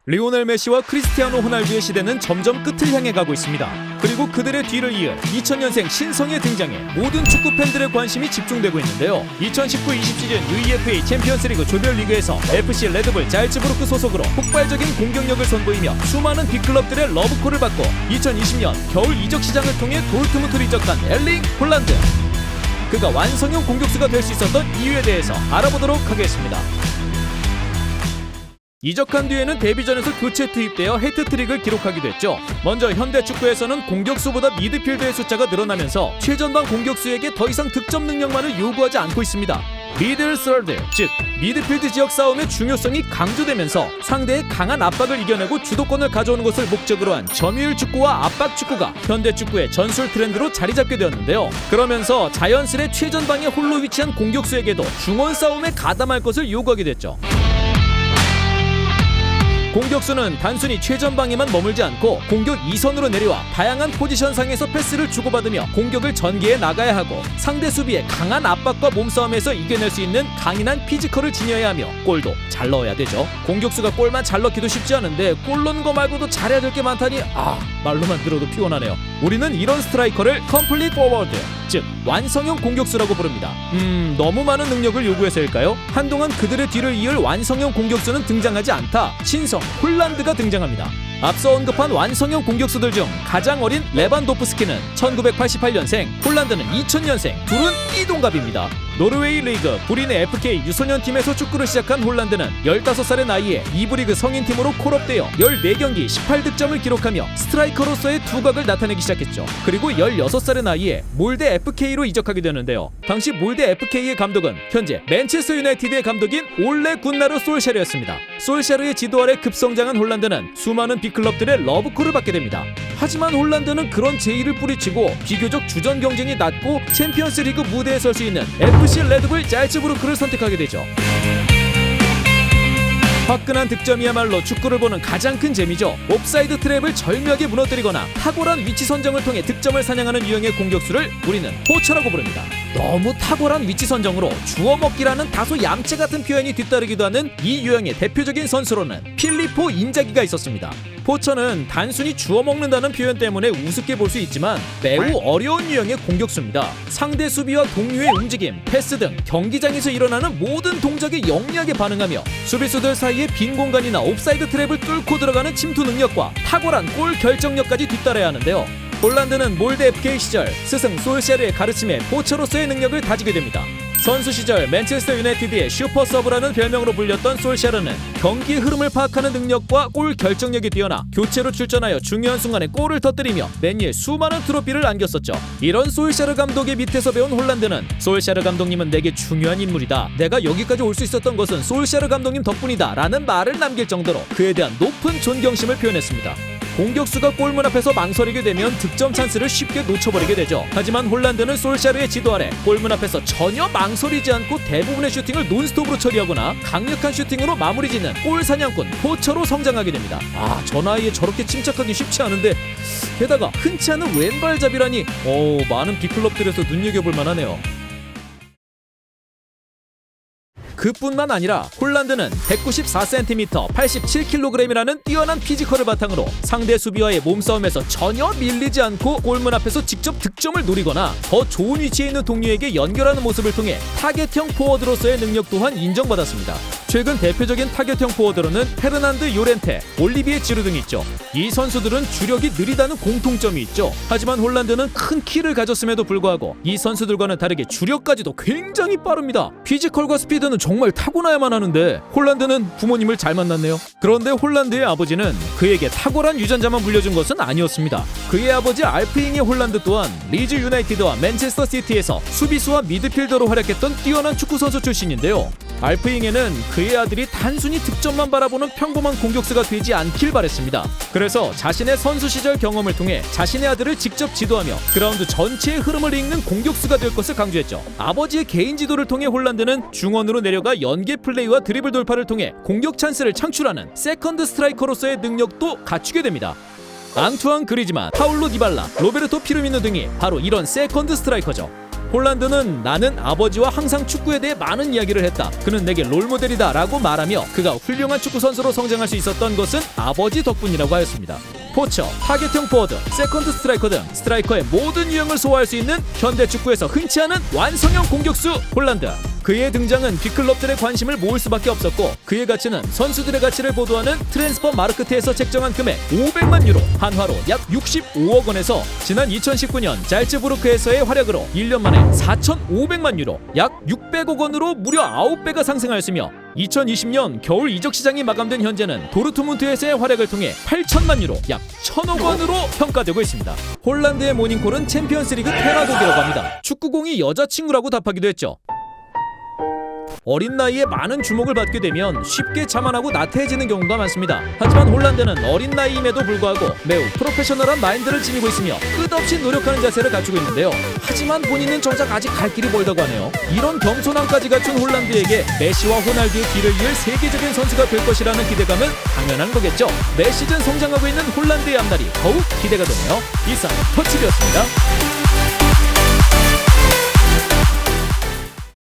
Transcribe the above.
리오넬 메시와 크리스티아노 호날두의 시대는 점점 끝을 향해 가고 있습니다. 그리고 그들의 뒤를 이을 2000년생 신성의 등장에 모든 축구 팬들의 관심이 집중되고 있는데요. 2019-20 시즌 UEFA 챔피언스리그 조별리그에서 FC 레드불 잘츠부르크 소속으로 폭발적인 공격력을 선보이며 수많은 빅클럽들의 러브콜을 받고 2020년 겨울 이적 시장을 통해 도르트문트로 이적한 엘링 홀란드. 그가 완성형 공격수가 될 수 있었던 이유에 대해서 알아보도록 하겠습니다. 이적한 뒤에는 데뷔전에서 교체 투입되어 해트트릭을 기록하기도 했죠. 먼저 현대 축구에서는 공격수보다 미드필더의 숫자가 늘어나면서 최전방 공격수에게 더 이상 득점 능력만을 요구하지 않고 있습니다. 미들 서드, 즉 미드필드 지역 싸움의 중요성이 강조되면서 상대의 강한 압박을 이겨내고 주도권을 가져오는 것을 목적으로 한 점유율 축구와 압박 축구가 현대 축구의 전술 트렌드로 자리 잡게 되었는데요. 그러면서 자연스레 최전방에 홀로 위치한 공격수에게도 중원 싸움에 가담할 것을 요구하게 됐죠. 공격수는 단순히 최전방에만 머물지 않고 공격 2선으로 내려와 다양한 포지션상에서 패스를 주고받으며 공격을 전개해 나가야 하고 상대 수비의 강한 압박과 몸싸움에서 이겨낼 수 있는 강인한 피지컬을 지녀야 하며 골도 잘 넣어야 되죠. 공격수가 골만 잘 넣기도 쉽지 않은데 골 넣는 거 말고도 잘해야 될 게 많다니 말로만 들어도 피곤하네요. 우리는 이런 스트라이커를 컴플릿 포워드, 즉 완성형 공격수라고 부릅니다. 너무 많은 능력을 요구해서일까요? 한동안 그들의 뒤를 이을 완성형 공격수는 등장하지 않다. 신성 홀란드가 등장합니다. 앞서 언급한 완성형 공격수들 중 가장 어린 레반도프스키는 1988년생, 홀란드는 2000년생, 둘은 띠동갑입니다. 노르웨이 리그 부린의 FK 유소년 팀에서 축구를 시작한 홀란드는 15살의 나이에 2부 리그 성인팀으로 콜업되어 14경기 18득점을 기록하며 스트라이커로서의 두각을 나타내기 시작했죠. 그리고 16살의 나이에 몰데 FK로 이적하게 되는데요. 당시 몰데 FK의 감독은 현재 맨체스터 유나이티드의 감독인 올레 군나르 솔샤르였습니다. 솔샤르의 지도 아래 급성장한 홀란드는 수많은 빅클럽들의 러브콜을 받게 됩니다. 하지만 홀란드는 그런 제의를 뿌리치고 비교적 주전 경쟁이 낮고 챔피언스 리그 무대에 설 수 있는 FC 레드불 잘츠부르크를 선택하게 되죠. 화끈한 득점이야말로 축구를 보는 가장 큰 재미죠. 옵사이드 트랩을 절묘하게 무너뜨리거나 탁월한 위치 선정을 통해 득점을 사냥하는 유형의 공격수를 우리는 포처라고 부릅니다. 너무 탁월한 위치 선정으로 주워먹기라는 다소 얌체 같은 표현이 뒤따르기도 하는 이 유형의 대표적인 선수로는 필리포 인자기가 있었습니다. 포처는 단순히 주워먹는다는 표현 때문에 우습게 볼 수 있지만 매우 어려운 유형의 공격수입니다. 상대 수비와 동료의 움직임, 패스 등 경기장에서 일어나는 모든 동작에 영리하게 반응하며 수비수들 사이에 빈 공간이나 옵사이드 트랩을 뚫고 들어가는 침투 능력과 탁월한 골 결정력까지 뒤따라야 하는데요. 홀란드는 몰데 FK 시절 스승 솔샤르의 가르침에 포처로서의 능력을 다지게 됩니다. 선수 시절 맨체스터 유나이티드의 슈퍼 서브라는 별명으로 불렸던 솔샤르는 경기의 흐름을 파악하는 능력과 골 결정력이 뛰어나 교체로 출전하여 중요한 순간에 골을 터뜨리며 맨유에 수많은 트로피를 안겼었죠. 이런 솔샤르 감독의 밑에서 배운 홀란드는 솔샤르 감독님은 내게 중요한 인물이다. 내가 여기까지 올 수 있었던 것은 솔샤르 감독님 덕분이다 라는 말을 남길 정도로 그에 대한 높은 존경심을 표현했습니다. 공격수가 골문 앞에서 망설이게 되면 득점 찬스를 쉽게 놓쳐버리게 되죠. 하지만 홀란드는 솔샤르의 지도 아래 골문 앞에서 전혀 망설이지 않고 대부분의 슈팅을 논스톱으로 처리하거나 강력한 슈팅으로 마무리 짓는 골 사냥꾼 포처로 성장하게 됩니다. 저 나이에 저렇게 침착하기 쉽지 않은데 게다가 흔치 않은 왼발잡이라니 많은 빅클럽들에서 눈여겨볼 만하네요. 그뿐만 아니라 홀란드는 194cm, 87kg이라는 뛰어난 피지컬을 바탕으로 상대 수비와의 몸싸움에서 전혀 밀리지 않고 골문 앞에서 직접 득점을 노리거나 더 좋은 위치에 있는 동료에게 연결하는 모습을 통해 타겟형 포워드로서의 능력 또한 인정받았습니다. 최근 대표적인 타겟형 포워드로는 페르난드 요렌테, 올리비에 지루 등이 있죠. 이 선수들은 주력이 느리다는 공통점이 있죠. 하지만 홀란드는 큰 키를 가졌음에도 불구하고 이 선수들과는 다르게 주력까지도 굉장히 빠릅니다. 피지컬과 스피드는 정말 타고나야만 하는데 홀란드는 부모님을 잘 만났네요. 그런데 홀란드의 아버지는 그에게 탁월한 유전자만 물려준 것은 아니었습니다. 그의 아버지 알프잉의 홀란드 또한 리즈 유나이티드와 맨체스터 시티에서 수비수와 미드필더로 활약했던 뛰어난 축구선수 출신인데요. 알프잉에는 그의 아들이 단순히 득점만 바라보는 평범한 공격수가 되지 않길 바랬습니다. 그래서 자신의 선수 시절 경험을 통해 자신의 아들을 직접 지도하며 그라운드 전체의 흐름을 읽는 공격수가 될 것을 강조했죠. 아버지의 개인 지도를 통해 홀란드는 중원으로 내려가 연계 플레이와 드리블 돌파를 통해 공격 찬스를 창출하는 세컨드 스트라이커로서의 능력도 갖추게 됩니다. 앙투안 그리즈만, 파울로 디발라, 로베르토 피르미노 등이 바로 이런 세컨드 스트라이커죠. 홀란드는 나는 아버지와 항상 축구에 대해 많은 이야기를 했다. 그는 내게 롤모델이다 라고 말하며 그가 훌륭한 축구 선수로 성장할 수 있었던 것은 아버지 덕분이라고 하였습니다. 포처, 타겟형 포워드, 세컨드 스트라이커 등 스트라이커의 모든 유형을 소화할 수 있는 현대 축구에서 흔치 않은 완성형 공격수 홀란드. 그의 등장은 빅클럽들의 관심을 모을 수밖에 없었고 그의 가치는 선수들의 가치를 보도하는 트랜스퍼 마르크트에서 책정한 금액 500만 유로, 한화로 약 65억 원에서 지난 2019년 잘츠부르크에서의 활약으로 1년 만에 4,500만 유로, 약 600억 원으로 무려 9배가 상승하였으며 2020년 겨울 이적 시장이 마감된 현재는 도르트문트에서의 활약을 통해 8천만 유로, 약 1,000억 원으로 평가되고 있습니다. 홀란드의 모닝콜은 챔피언스리그 테라독이라고 합니다. 축구공이 여자친구라고 답하기도 했죠. 어린 나이에 많은 주목을 받게 되면 쉽게 자만하고 나태해지는 경우가 많습니다. 하지만 홀란드는 어린 나이임에도 불구하고 매우 프로페셔널한 마인드를 지니고 있으며 끝없이 노력하는 자세를 갖추고 있는데요. 하지만 본인은 정작 아직 갈 길이 멀다고 하네요. 이런 겸손함까지 갖춘 홀란드에게 메시와 호날두의 뒤를 이을 세계적인 선수가 될 것이라는 기대감은 당연한 거겠죠. 매 시즌 성장하고 있는 홀란드의 앞날이 더욱 기대가 되네요. 이상 터치비였습니다.